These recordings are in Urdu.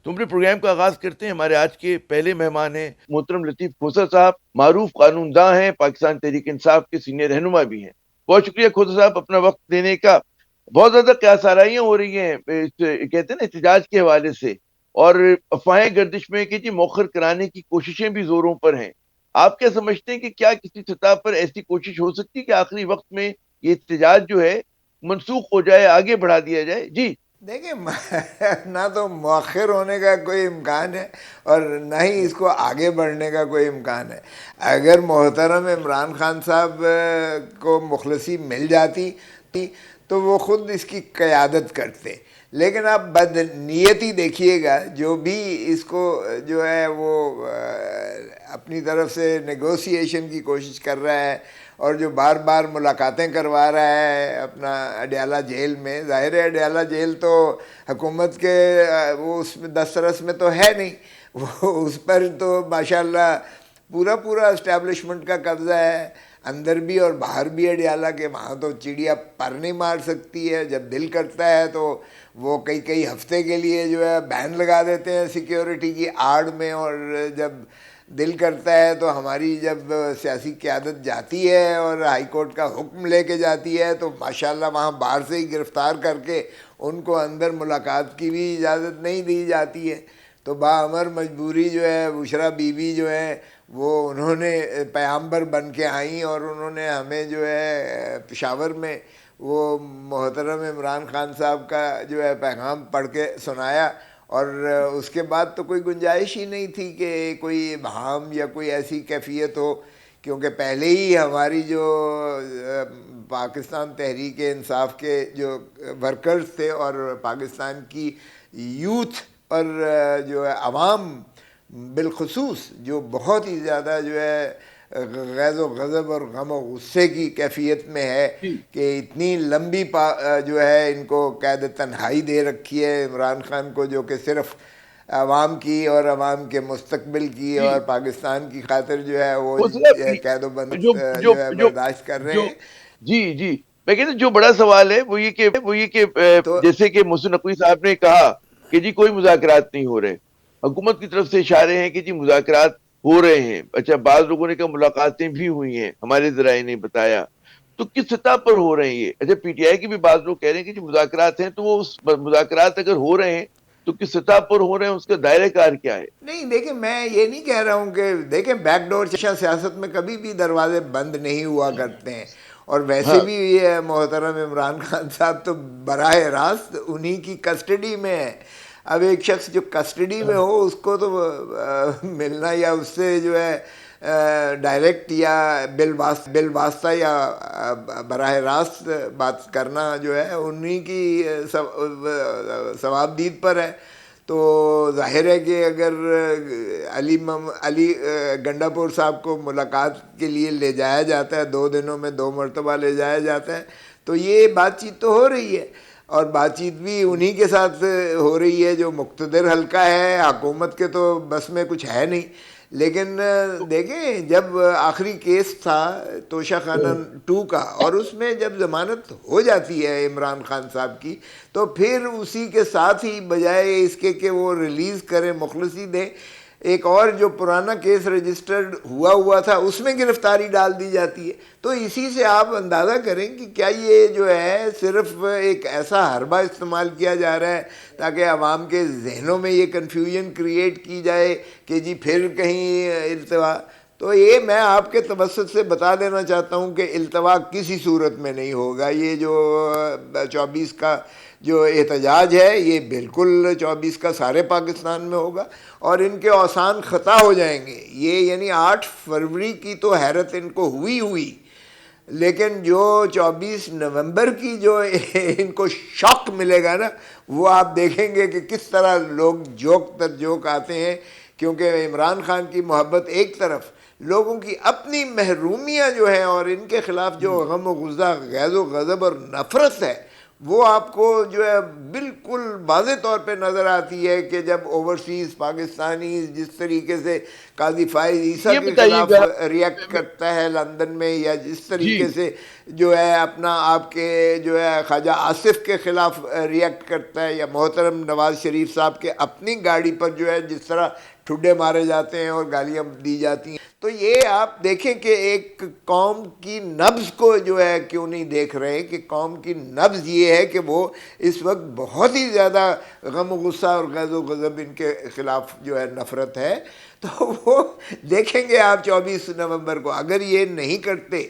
تو اپنے پروگرام کا آغاز کرتے ہیں. ہمارے آج کے پہلے مہمان ہیں محترم لطیف کھوسہ صاحب، معروف قانون داں ہیں، پاکستان تحریک انصاف کے سینئر رہنما بھی ہیں. بہت شکریہ کھوسہ صاحب اپنا وقت دینے کا. بہت زیادہ قیاس آرائیاں ہو رہی ہیں کہتے ہیں نا احتجاج کے حوالے سے، اور افواہیں گردش میں کہ جی مؤخر کرانے کی کوششیں بھی زوروں پر ہیں. آپ کیا سمجھتے ہیں کہ کیا کسی سطح پر ایسی کوشش ہو سکتی ہے کہ آخری وقت میں یہ احتجاج جو ہے منسوخ ہو جائے، آگے بڑھا دیا جائے؟ جی دیکھیں نہ تو مؤخر ہونے کا کوئی امکان ہے اور نہ ہی اس کو آگے بڑھنے کا کوئی امکان ہے. اگر محترم عمران خان صاحب کو مخلصی مل جاتی تو وہ خود اس کی قیادت کرتے. لیکن آپ بد نیتی دیکھیے گا، جو بھی اس کو جو ہے وہ اپنی طرف سے نیگوسیشن کی کوشش کر رہا ہے اور جو بار بار ملاقاتیں کروا رہا ہے اپنا اڈیالہ جیل میں. ظاہر ہے اڈیالہ جیل تو حکومت کے وہ اس میں دسترس میں تو ہے نہیں، وہ اس پر تو ماشاءاللہ پورا اسٹیبلشمنٹ کا قبضہ ہے، اندر بھی اور باہر بھی اڈیالہ کے. وہاں تو چڑیا پر نہیں مار سکتی ہے. جب دل کرتا ہے تو وہ کئی ہفتے کے لیے جو ہے بین لگا دیتے ہیں سیکیورٹی کی آڑ میں، اور جب دل کرتا ہے تو ہماری جب سیاسی قیادت جاتی ہے اور ہائی کورٹ کا حکم لے کے جاتی ہے تو ماشاءاللہ وہاں باہر سے ہی گرفتار کر کے ان کو اندر ملاقات کی بھی اجازت نہیں دی جاتی ہے. تو باامر مجبوری جو ہے بشرا بیوی جو ہے وہ انہوں نے پیامبر بن کے آئیں اور انہوں نے ہمیں جو ہے پشاور میں وہ محترم عمران خان صاحب کا جو ہے پیغام پڑھ کے سنایا، اور اس کے بعد تو کوئی گنجائش ہی نہیں تھی کہ کوئی ابہام یا کوئی ایسی کیفیت ہو، کیونکہ پہلے ہی ہماری جو پاکستان تحریک انصاف کے جو ورکرز تھے اور پاکستان کی یوتھ اور جو ہے عوام بالخصوص جو بہت ہی زیادہ جو ہے غیظ و غضب اور غم و غصے کی کیفیت میں ہے جی کہ اتنی لمبی جو ہے ان کو قید تنہائی دے رکھی ہے عمران خان کو، جو کہ صرف عوام کی اور عوام کے مستقبل کی جی اور پاکستان کی خاطر جو ہے وہ کھوسہ صاحب قید و بند جو جو جو ہے جو برداشت کر رہے جو ہیں. جی میں کہتا ہوں جو بڑا سوال ہے وہ یہ کہ تو جیسے کہ محسن نقوی صاحب نے کہا کہ جی کوئی مذاکرات نہیں ہو رہے، حکومت کی طرف سے اشارے ہیں کہ جی مذاکرات ہو رہے ہیں. اچھا، بعض لوگوں نے کہا ملاقاتیں بھی ہوئی ہیں، ہمارے ذرائع نے بتایا. تو کس سطح پر ہو رہے ہیں یہ؟ اچھا، پی ٹی آئی کے بھی بعض لوگ کہہ رہے ہیں کہ جو مذاکرات ہیں تو وہ مذاکرات اگر ہو رہے ہیں تو کس سطح پر ہو رہے ہیں، اس کا دائرہ کار کیا ہے؟ نہیں دیکھیں، میں یہ نہیں کہہ رہا ہوں کہ دیکھیں بیک ڈور سیاست میں کبھی بھی دروازے بند نہیں ہوا کرتے ہیں، اور ویسے ہاں بھی یہ محترم عمران خان صاحب تو براہ راست انہی کی کسٹڈی میں ہے. اب ایک شخص جو کسٹڈی میں ہو اس کو تو ملنا یا اس سے جو ہے ڈائریکٹ یا بل واسطہ یا براہ راست بات کرنا جو ہے انہی کی ثوابدید پر ہے. تو ظاہر ہے کہ اگر علی گنڈا پور صاحب کو ملاقات کے لیے لے جایا جاتا ہے، 2 دنوں میں 2 مرتبہ لے جایا جاتا ہے، تو یہ بات چیت تو ہو رہی ہے، اور بات چیت بھی انہی کے ساتھ ہو رہی ہے جو مقتدر حلقہ ہے. حکومت کے تو بس میں کچھ ہے نہیں. لیکن دیکھیں جب آخری کیس تھا توشہ خانہ 2 کا، اور اس میں جب ضمانت ہو جاتی ہے عمران خان صاحب کی، تو پھر اسی کے ساتھ ہی بجائے اس کے کہ وہ ریلیز کریں، مخلصی دیں، ایک اور جو پرانا کیس رجسٹرڈ ہوا تھا اس میں گرفتاری ڈال دی جاتی ہے. تو اسی سے آپ اندازہ کریں کہ کیا یہ جو ہے صرف ایک ایسا حربہ استعمال کیا جا رہا ہے تاکہ عوام کے ذہنوں میں یہ کنفیوژن کریٹ کی جائے کہ جی پھر کہیں التوا. تو یہ میں آپ کے توسط سے بتا دینا چاہتا ہوں کہ التوا کسی صورت میں نہیں ہوگا. یہ جو 24 کا جو احتجاج ہے یہ بالکل 24 کا سارے پاکستان میں ہوگا، اور ان کے اوسان خطا ہو جائیں گے. یہ یعنی 8 فروری کی تو حیرت ان کو ہوئی، لیکن جو 24 نومبر کی جو ان کو شاک ملے گا نا، وہ آپ دیکھیں گے کہ کس طرح لوگ جوک تر جوک آتے ہیں. کیونکہ عمران خان کی محبت ایک طرف، لوگوں کی اپنی محرومیاں جو ہیں اور ان کے خلاف جو غم و غصہ، غیظ و غضب اور نفرت ہے، وہ آپ کو جو ہے بالکل واضح طور پہ نظر آتی ہے کہ جب اوورسیز پاکستانی جس طریقے سے قاضی فائز عیسیٰ یہ کے بتائیے خلاف گا ریئیکٹ کرتا ہے لندن میں، یا جس جی طریقے سے جو ہے اپنا آپ کے جو ہے خواجہ آصف کے خلاف ریئیکٹ کرتا ہے، یا محترم نواز شریف صاحب کے اپنی گاڑی پر جو ہے جس طرح ٹھڈے مارے جاتے ہیں اور گالیاں دی جاتی ہیں. تو یہ آپ دیکھیں کہ ایک قوم کی نبض کو جو ہے کیوں نہیں دیکھ رہے کہ قوم کی نبض یہ ہے کہ وہ اس وقت بہت ہی زیادہ غم و غصہ اور غیظ و غضب ان کے خلاف جو ہے نفرت ہے. تو وہ دیکھیں گے آپ 24 نومبر کو اگر یہ نہیں کرتے،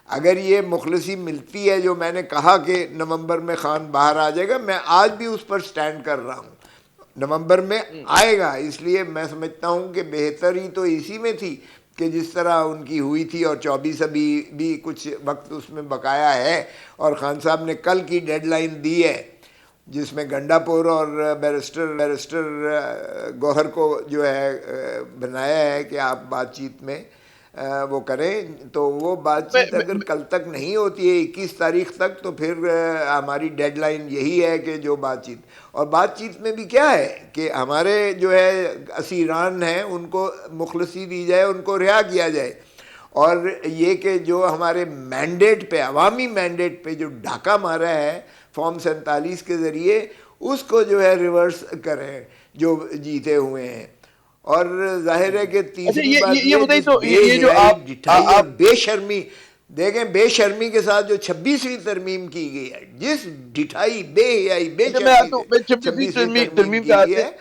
اگر یہ مخلصی ملتی ہے جو میں نے کہا کہ نومبر میں خان باہر آ جائے گا، میں آج بھی اس پر سٹینڈ کر رہا ہوں. نومبر میں آئے گا، اس لیے میں سمجھتا ہوں کہ بہتری تو اسی میں تھی کہ جس طرح ان کی ہوئی تھی، اور 24 ابھی بھی کچھ وقت اس میں بقایا ہے، اور خان صاحب نے کل کی ڈیڈ لائن دی ہے جس میں گنڈا پور اور بیرسٹر گوہر کو جو ہے بنایا ہے کہ آپ بات چیت میں وہ کریں. تو وہ بات میں چیت اگر کل تک نہیں ہوتی ہے 21 تاریخ تک، تو پھر ہماری ڈیڈ لائن یہی ہے کہ جو بات چیت، اور بات چیت میں بھی کیا ہے کہ ہمارے جو ہے اسیران ہیں ان کو مخلصی دی جائے، ان کو رہا کیا جائے، اور یہ کہ جو ہمارے مینڈیٹ پہ، عوامی مینڈیٹ پہ جو ڈھاکہ مارا ہے فارم 47 کے ذریعے، اس کو جو ہے ریورس کریں جو جیتے ہوئے ہیں. اور ظاہر ہے کہ اچھا تیسری بات یہ یہ بتائیے جس تو بے یہ جو حیائی، آپ ڈٹھائی اور آپ بے شرمی، دیکھیں بے شرمی کے ساتھ جو 26ویں ترمیم کی گئی ہے، جس ڈٹھائی، بے حیائی، بے اچھا میں شرمی آتا ہوں، سے میں 26ویں 26ویں ترمیم ترمیم پہ کی گئی آتے ہے، ہیں.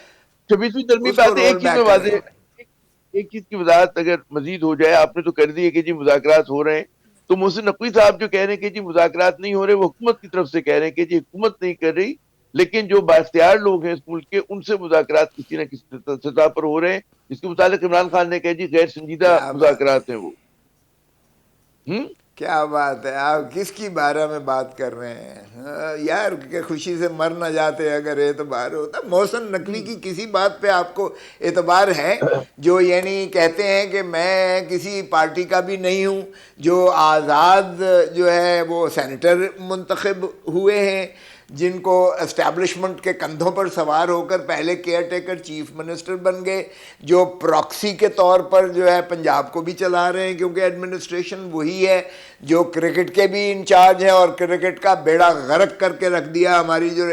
26ویں ترمیم اس پہ کو آتے ہیں. رول ایک چیز میں بیک کریں. واضح ایک چیز کی وضاحت اگر مزید ہو جائے. آپ نے تو کر دی ہے کہ جی مذاکرات ہو رہے ہیں، تو محسن نقوی صاحب جو کہہ رہے ہیں کہ جی مذاکرات نہیں ہو رہے، وہ حکومت کی طرف سے کہہ رہے ہیں کہ جی حکومت نہیں کر رہی، لیکن جو بااختیار لوگ ہیں اس ملک کے، ان سے مذاکرات کسی نہ کسی سطح پر ہو رہے ہیں، جس کے متعلق عمران خان نے کہا جی غیر سنجیدہ کیا بات ہے، مذاکرات ہیں وہ. ہوں کیا بات ہے، آپ کس کی بارے میں بات کر رہے ہیں یار، کہ خوشی سے مر نہ جاتے اگر اعتبار ہوتا. محسن نقوی کی کسی بات پہ آپ کو اعتبار ہے جو یعنی کہتے ہیں کہ میں کسی پارٹی کا بھی نہیں ہوں، جو آزاد جو ہے وہ سینیٹر منتخب ہوئے ہیں، جن کو اسٹیبلشمنٹ کے کندھوں پر سوار ہو کر پہلے کیئر ٹیکر چیف منسٹر بن گئے، جو پراکسی کے طور پر جو ہے پنجاب کو بھی چلا رہے ہیں کیونکہ ایڈمنسٹریشن وہی ہے، جو کرکٹ کے بھی انچارج ہیں اور کرکٹ کا بیڑا غرق کر کے رکھ دیا. ہماری جو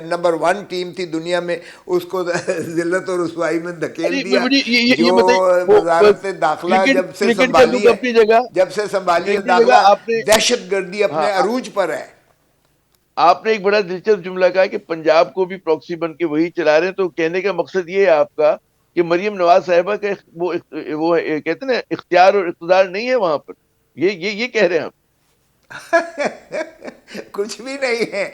نمبر 1 ٹیم تھی دنیا میں، اس کو ذلت اور رسوائی میں ارے دھکیل دیا. مجھے جو یہ بتائیے وہ وزارت داخلہ کرکٹ جب سے کرکٹ کا سنبھالی دکھ ہے، اپنی جگہ، جب سے سنبھالی ہے اپنی جگہ داخلہ، آپ نے. دہشت گردی ہاں اپنے عروج پر ہے. آپ نے ایک بڑا دلچسپ جملہ کہا کہ پنجاب کو بھی پراکسی بن کے وہی چلا رہے ہیں. تو کہنے کا مقصد یہ ہے آپ کا کہ مریم نواز صاحبہ کا وہ کہتے ہیں نا اختیار اور اقتدار نہیں ہے وہاں پر. یہ کہہ رہے ہیں آپ. کچھ بھی نہیں ہے،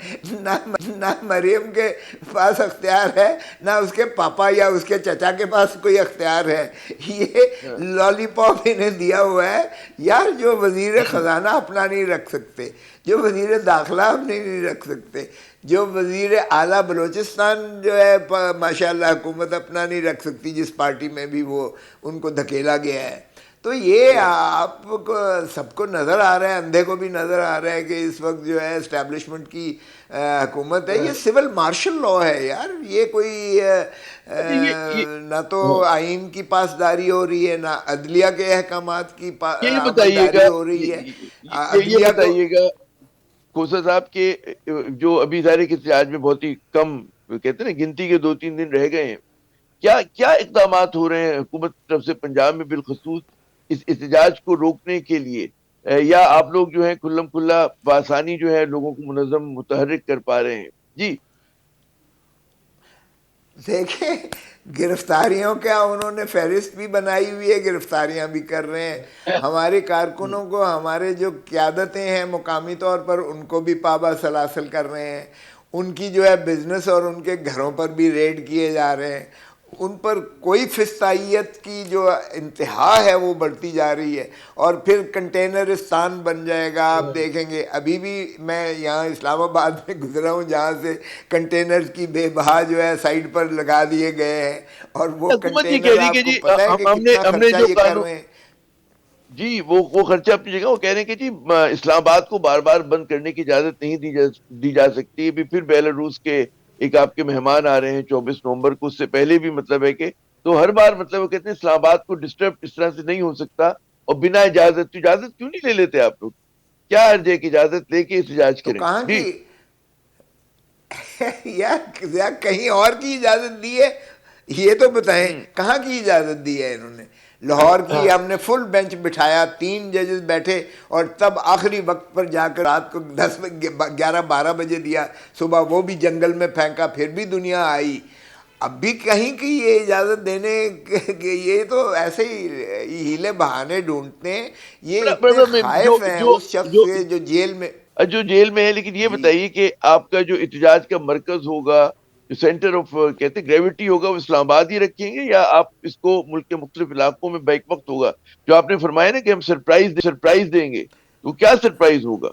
نہ مریم کے پاس اختیار ہے، نہ اس کے پاپا یا اس کے چچا کے پاس کوئی اختیار ہے. یہ لالی پاپ انہیں دیا ہوا ہے یار. جو وزیر خزانہ اپنا نہیں رکھ سکتے، جو وزیر داخلہ اپنے نہیں رکھ سکتے، جو وزیر اعلیٰ بلوچستان جو ہے ماشاءاللہ حکومت اپنا نہیں رکھ سکتی، جس پارٹی میں بھی وہ ان کو دھکیلا گیا ہے. تو یہ آپ کو سب کو نظر آ رہا ہے، اندھے کو بھی نظر آ رہا ہے کہ اس وقت جو ہے اسٹیبلشمنٹ کی حکومت ہے. یہ سول مارشل لا ہے یار، یہ کوئی اچھا نہ تو آئین کی پاسداری ہو رہی ہے، نہ عدلیہ کے احکامات کی یہ عمل بتائیے گا داری ہو رہی ہے. یہ عدلیہ کو بتائیے گا کوسا صاحب کے جو ابھی ظاہر کے آج میں بہت ہی کم کہتے ہیں نا گنتی کے 2-3 دن رہ گئے ہیں، کیا کیا اقدامات ہو رہے ہیں حکومت کی طرف سے پنجاب میں بالخصوص اس احتجاج کو روکنے کے لیے؟ یا آپ لوگ جو ہے کھلم کھلا بآسانی جو ہے لوگوں کو منظم متحرک کر پا رہے ہیں؟ جی دیکھیں، گرفتاریوں کیا انہوں نے فہرست بھی بنائی ہوئی ہے، گرفتاریاں بھی کر رہے ہیں. ہمارے کارکنوں کو، ہمارے جو قیادتیں ہیں مقامی طور پر، ان کو بھی پابہ سلاسل کر رہے ہیں. ان کی جو ہے بزنس اور ان کے گھروں پر بھی ریڈ کیے جا رہے ہیں. ان پر کوئی فسطائیت کی جو انتہا ہے وہ بڑھتی جا رہی ہے. اور پھر کنٹینرستان بن جائے گا. آپ دیکھیں گے ابھی بھی میں یہاں اسلام آباد میں گزرا ہوں جہاں سے کنٹینر کی بے بہا جو ہے سائڈ پر لگا دیے گئے ہیں، اور وہ حکومت یہ کہہ کنٹینر رہی کہ آپ کو جی پتہ ہے کہ ہم نے کتنا ہم نے خرچہ جو یہ کر قانون، رہے ہیں. جی وہ خرچہ اپنی جگہ، وہ کہہ رہے ہیں کہ جی اسلام آباد کو بار بار بند کرنے کی اجازت نہیں دی جا سکتی. ابھی پھر بیلاروس کے ایک آپ کے مہمان آ رہے ہیں 24 نومبر کو، اس سے پہلے بھی مطلب ہے کہ تو ہر بار مطلب وہ کہتے ہیں اسلام آباد کو ڈسٹرب اس طرح سے نہیں ہو سکتا، اور بنا اجازت، تو اجازت کیوں نہیں لے لیتے آپ لوگ؟ کیا حرج ہے کہ اجازت لے کے احتجاج تو کریں؟ کہاں جی. کی یا کہیں اور کی اجازت دی ہے؟ یہ تو بتائیں ہوں. کہاں کی اجازت دی ہے انہوں نے؟ لاہور کی ہم نے فل بینچ بٹھایا، 3 ججز بیٹھے، اور تب آخری وقت پر جا کر رات کو 10 11 12 بجے دیا، صبح وہ بھی جنگل میں پھینکا، پھر بھی دنیا آئی. اب بھی کہیں کی یہ اجازت دینے کہ یہ تو ایسے ہی ہیلے بہانے ڈھونڈتے ہیں. یہ اتنے جو خائف ہیں جو اس شخص جو سے جو جیل میں. جو جیل میں ہے. لیکن یہ جی بتائیے کہ آپ کا جو احتجاج کا مرکز ہوگا، جو سینٹر آف کہتے ہیں گریوٹی ہوگا، وہ اسلام آباد ہی رکھیں گے، یا آپ اس کو ملک کے مختلف علاقوں میں بیک وقت ہوگا؟ جو آپ نے فرمایا نا کہ ہم سرپرائز دیں گے، تو کیا سرپرائز ہوگا؟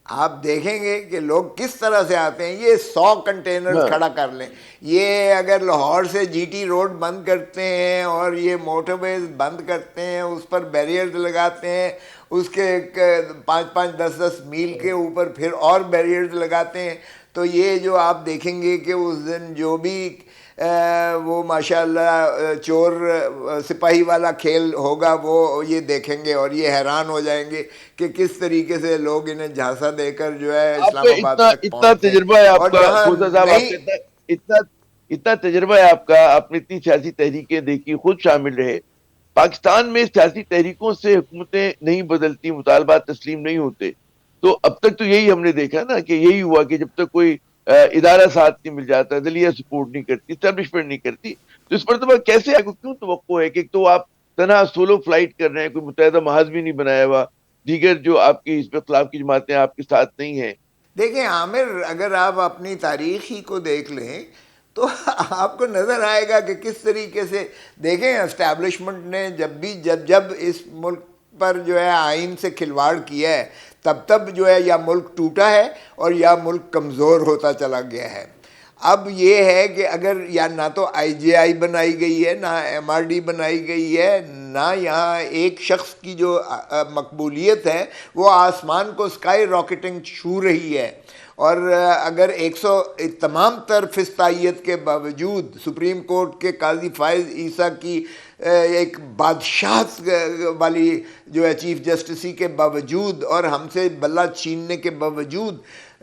آپ دیکھیں گے کہ لوگ کس طرح سے آتے ہیں. یہ 100 کنٹینرز ہاں. کھڑا کر لیں. یہ اگر لاہور سے جی ٹی روڈ بند کرتے ہیں اور یہ موٹر ویز بند کرتے ہیں، اس پر بیریئرز لگاتے ہیں، اس کے 5 5 10 10 میل کے اوپر پھر اور بیریئرز لگاتے ہیں، تو یہ جو آپ دیکھیں گے کہ اس دن جو بھی وہ ماشاءاللہ چور سپاہی والا کھیل ہوگا، وہ یہ دیکھیں گے اور یہ حیران ہو جائیں گے کہ کس طریقے سے لوگ انہیں جھانسا دے کر جو ہے آپ کا اسلام آباد اتنا تک اتنا پہنچتے ہیں. تجربہ ہے آپ اور کا جہاں کھوسا صاحب، آپ کا نہیں، اتنا اتنا تجربہ ہے آپ کا، آپ نے اتنی سیاسی تحریکیں دیکھی، خود شامل رہے. پاکستان میں سیاسی تحریکوں سے حکومتیں نہیں بدلتی، مطالبات تسلیم نہیں ہوتے. تو اب تک تو یہی ہم نے دیکھا نا کہ یہی ہوا کہ جب تک کوئی ادارہ ساتھ نہیں مل جاتا، عدلیہ سپورٹ نہیں کرتی، اسٹیبلشمنٹ نہیں کرتی، تو اس پر تو کیسے آپ کو کیوں توقع ہے کہ ایک تو آپ تنہا سولو فلائٹ کر رہے ہیں، کوئی متحدہ محاذ بھی نہیں بنایا ہوا، دیگر جو آپ کی حزب اختلاف کی جماعتیں آپ کے ساتھ نہیں ہیں؟ دیکھیں عامر، اگر آپ اپنی تاریخ ہی کو دیکھ لیں تو آپ کو نظر آئے گا کہ کس طریقے سے، دیکھیں اسٹیبلشمنٹ نے جب اس ملک پر جو ہے آئین سے کھلواڑ کیا ہے، تب جو ہے یا ملک ٹوٹا ہے اور یا ملک کمزور ہوتا چلا گیا ہے. اب یہ ہے کہ اگر یا نہ تو آئی جے آئی بنائی گئی ہے، نہ ایم آر ڈی بنائی گئی ہے، نہ یہاں ایک شخص کی جو مقبولیت ہے وہ آسمان کو اسکائی راکٹنگ چھو رہی ہے. اور اگر تمام تر فستائیت کے باوجود سپریم کورٹ کے قاضی فائز عیسیٰ کی ایک بادشاہت والی جو ہے چیف جسٹسی کے باوجود، اور ہم سے بلہ چھیننے کے باوجود،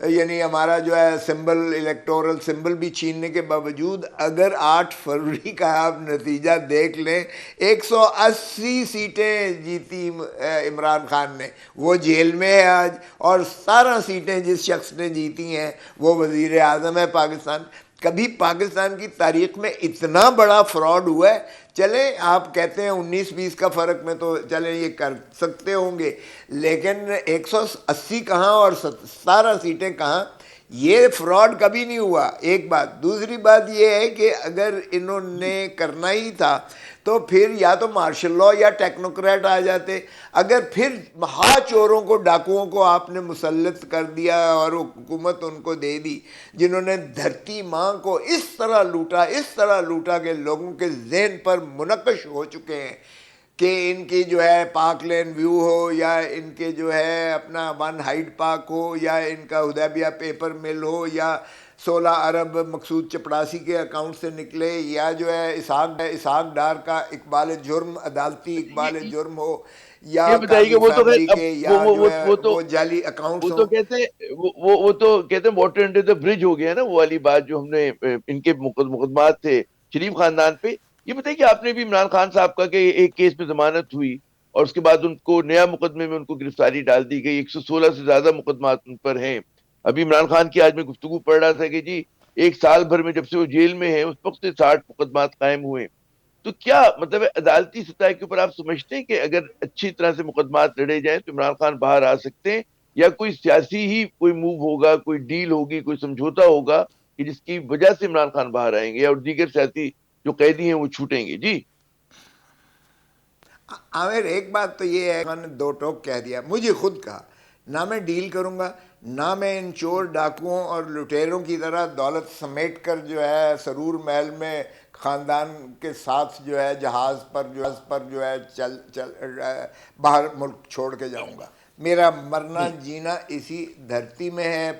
یعنی ہمارا جو ہے سمبل، الیکٹورل سمبل بھی چھیننے کے باوجود، اگر 8 فروری کا آپ نتیجہ دیکھ لیں، 180 سیٹیں جیتی عمران خان نے، وہ جیل میں ہے آج، اور 17 سیٹیں جس شخص نے جیتی ہیں وہ وزیر اعظم ہے پاکستان. کبھی پاکستان کی تاریخ میں اتنا بڑا فراڈ ہوا ہے؟ چلیں آپ کہتے ہیں 19 20 کا فرق میں تو چلیں یہ کر سکتے ہوں گے، لیکن 180 کہاں اور 17 سیٹیں کہاں؟ یہ فراڈ کبھی نہیں ہوا. ایک بات. دوسری بات یہ ہے کہ اگر انہوں نے کرنا ہی تھا تو پھر یا تو مارشل لاء یا ٹیکنوکریٹ آ جاتے. اگر پھر چوروں کو، ڈاکوؤں کو آپ نے مسلط کر دیا اور حکومت ان کو دے دی، جنہوں نے دھرتی ماں کو اس طرح لوٹا کہ لوگوں کے ذہن پر منقش ہو چکے ہیں کہ ان کی جو ہے پاک لین ویو ہو، یا ان کے جو ہے اپنا 1 ہائیڈ پارک ہو، یا ان کا حدیبیہ پیپر مل ہو، یا 16 ارب مقصود چپڑاسی کے اکاؤنٹ سے نکلے، یا جو ہے اسحاق ڈار کا اقبال جرم، عدالتی اقبال یہ جرم ہو، یا یہ بتائیے کہ قاضی وہ تو خیر فیملی اب کے، یا جو ہے وہ تو وہ جعلی وہ اکاؤنٹس تو ہوں. کہتے ہیں وہ تو کہتے ہیں واٹر انڈر دا برج ہو گیا نا، وہ والی بات جو ہم نے ان کے مقدمات تھے شریف خاندان پہ. یہ بتائیے کہ آپ نے بھی عمران خان صاحب کا کہ ایک کیس میں ضمانت ہوئی اور اس کے بعد ان کو نیا مقدمے میں ان کو گرفتاری ڈال دی گئی، 116 سے زیادہ مقدمات ان پر ہیں. ابھی عمران خان کی آج میں گفتگو پڑھ رہا تھا کہ جی 1 سال بھر میں جب سے وہ جیل میں ہے اس وقت سے 60 مقدمات قائم ہوئے. تو کیا مطلب ہے عدالتی سطح کے اوپر آپ سمجھتے ہیں کہ اگر اچھی طرح سے مقدمات لڑے جائیں تو عمران خان باہر آ سکتے ہیں، یا کوئی سیاسی ہی کوئی موو ہوگا، کوئی ڈیل ہوگی، کوئی سمجھوتا ہوگا کہ جس کی وجہ سے عمران خان باہر آئیں گے اور دیگر سیاسی جو قیدی ہیں وہ چھوٹیں گے؟ جی. عامر ایک بات تو یہ ہے، میں نے 2 ٹوک کہہ دیا، مجھے خود کہا نہ میں ڈیل کروں گا، نہ میں ان چور ڈاکوؤں اور لٹیروں کی طرح دولت سمیٹ کر جو ہے سرور محل میں خاندان کے ساتھ جو ہے جہاز پر جو ہے باہر ملک چھوڑ کے جاؤں گا. میرا مرنا جینا اسی دھرتی میں ہے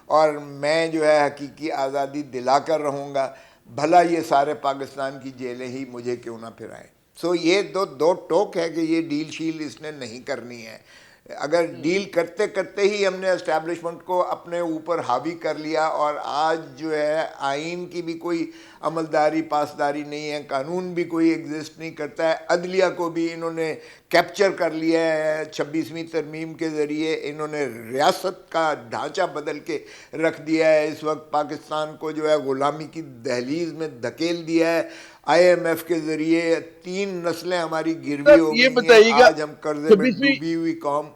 اور میں جو ہے حقیقی آزادی دلا کر رہوں گا، بھلا یہ سارے پاکستان کی جیلیں ہی مجھے کیوں نہ پھرائیں. سو یہ دو ٹوک ہے کہ یہ ڈیل شیل اس نے نہیں کرنی ہے. اگر ڈیل کرتے کرتے ہی ہم نے اسٹیبلشمنٹ کو اپنے اوپر حاوی کر لیا اور آج جو ہے آئین کی بھی کوئی عملداری پاسداری نہیں ہے، قانون بھی کوئی ایگزسٹ نہیں کرتا ہے، عدلیہ کو بھی انہوں نے کیپچر کر لیا ہے. 26ویں ترمیم کے ذریعے انہوں نے ریاست کا ڈھانچہ بدل کے رکھ دیا ہے. اس وقت پاکستان کو جو ہے غلامی کی دہلیز میں دھکیل دیا ہے. IMF کے ذریعے 3 نسلیں ہماری گروی ہو یہ گئی ہیں. بتائیے گا آج ہم قرضے میں 26ویں ڈوبی ہوئی قوم.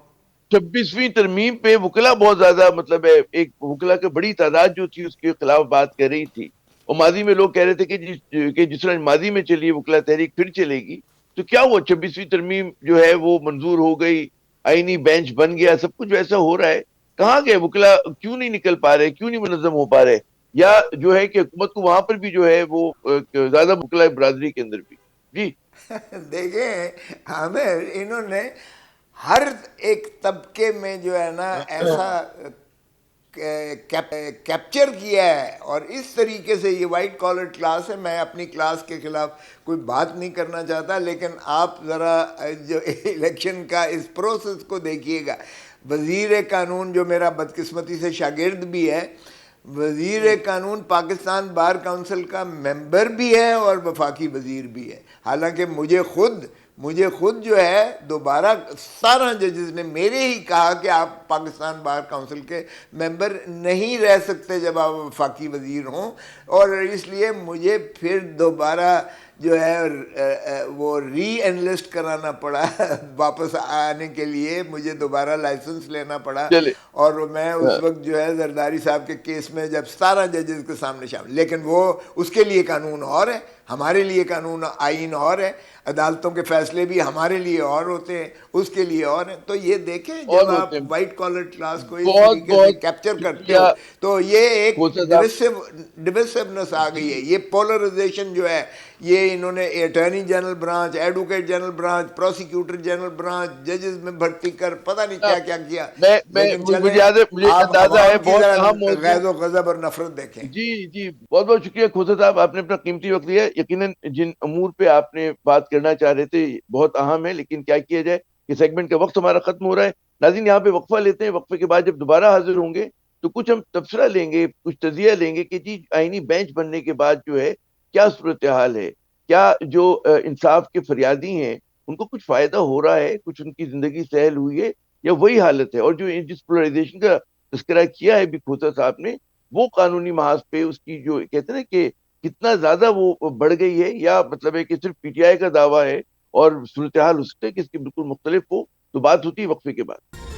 26ویں ترمیم پہ وکلا بہت زیادہ مطلب ہے، ایک وکلا کی بڑی تعداد جو تھی اس کے خلاف بات کر رہی تھی، اور ماضی میں لوگ کہہ رہے تھے کہ جس طرح ماضی میں چلی وکلا تحریک پھر چلے گی. تو کیا وہ 26ویں ترمیم جو ہے وہ منظور ہو گئی، آئینی بینچ بن گیا، سب کچھ ایسا ہو رہا ہے؟ کہاں گئے وکلا؟ کیوں نہیں نکل پا رہے؟ کیوں نہیں منظم ہو پا رہے؟ یا جو ہے کہ حکومت کو وہاں پر بھی جو ہے وہ زیادہ وکلا برادری کے اندر بھی؟ جی دیکھیں عامر، انہوں نے ہر ایک طبقے میں جو ہے نا ایسا کیپچر کیا ہے، اور اس طریقے سے یہ وائٹ کالر کلاس ہے. میں اپنی کلاس کے خلاف کوئی بات نہیں کرنا چاہتا، لیکن آپ ذرا جو الیکشن کا اس پروسیس کو دیکھیے گا. وزیر قانون جو میرا بدقسمتی سے شاگرد بھی ہے، وزیر قانون پاکستان بار کونسل کا ممبر بھی ہے اور وفاقی وزیر بھی ہے. حالانکہ مجھے خود جو ہے دوبارہ 17 ججز نے میرے ہی کہا کہ آپ پاکستان بار کونسل کے ممبر نہیں رہ سکتے جب آپ وفاقی وزیر ہوں، اور اس لیے مجھے پھر دوبارہ جو ہے وہ ری انلسٹ کرانا پڑا. واپس آنے کے لیے مجھے دوبارہ لائسنس لینا پڑا، چلے. اور میں اس وقت جو ہے زرداری صاحب کے کیس میں جب 17 ججز کے سامنے شامل. لیکن وہ اس کے لیے قانون اور ہے، ہمارے لیے قانون آئین اور ہے، عدالتوں کے فیصلے بھی ہمارے لیے اور ہوتے ہیں، اس کے لیے اور ہیں. تو یہ دیکھیں اور جب آپ ہوتے ہیں. وائٹ کالر کلاس کو اس بہت طریقے سے بہت کیپچر کرتے ہو شکریہ تو یہ ایک کھوسا صاحب. ڈویسونیس آ گئی ہے. جی یہ پولرائزیشن جو ہے، یہ انہوں نے attorney general branch, advocate general branch, prosecutor general branch, ججز میں بھرتی کر پتہ نہیں کیا کیا کیا. لیکن چلیں، مجھے یاد ہے، مجھے آپ اندازہ ہے عوام کی بہت ذرا اہم موضوع. غیظ و غضب اور نفرت دیکھیں. جی جی، بہت بہت شکریہ کھوسا صاحب، آپ نے اپنا قیمتی وقت دیا. یقیناً جن امور پہ آپ نے بات کرنا چاہ رہے تھے بہت اہم ہے، لیکن کیا کیا جائے کہ سیگمنٹ کا وقت ہمارا ختم ہو رہا ہے. ناظرین یہاں پہ وقفہ لیتے ہیں، وقفے کے بعد جب دوبارہ حاضر ہوں گے تو کچھ ہم تبصرہ لیں گے، کچھ تجزیہ لیں گے کہ جی آئینی بینچ بننے کے بعد جو ہے کیا صورتحال ہے، کیا جو انصاف کے فریادی ہیں ان کو کچھ فائدہ ہو رہا ہے، کچھ ان کی زندگی سہل ہوئی ہے، یا وہی حالت ہے. اور جو جس پولرائزیشن کا تذکرہ کیا ہے بھی کھوسا صاحب نے، وہ قانونی محاذ پہ اس کی جو کہتے ہیں نا کہ کتنا زیادہ وہ بڑھ گئی ہے، یا مطلب ہے کہ صرف PTI کا دعویٰ ہے اور صورتحال ہو سکتا ہے کہ اس کی بالکل مختلف ہو. تو بات ہوتی ہے وقفے کے بعد.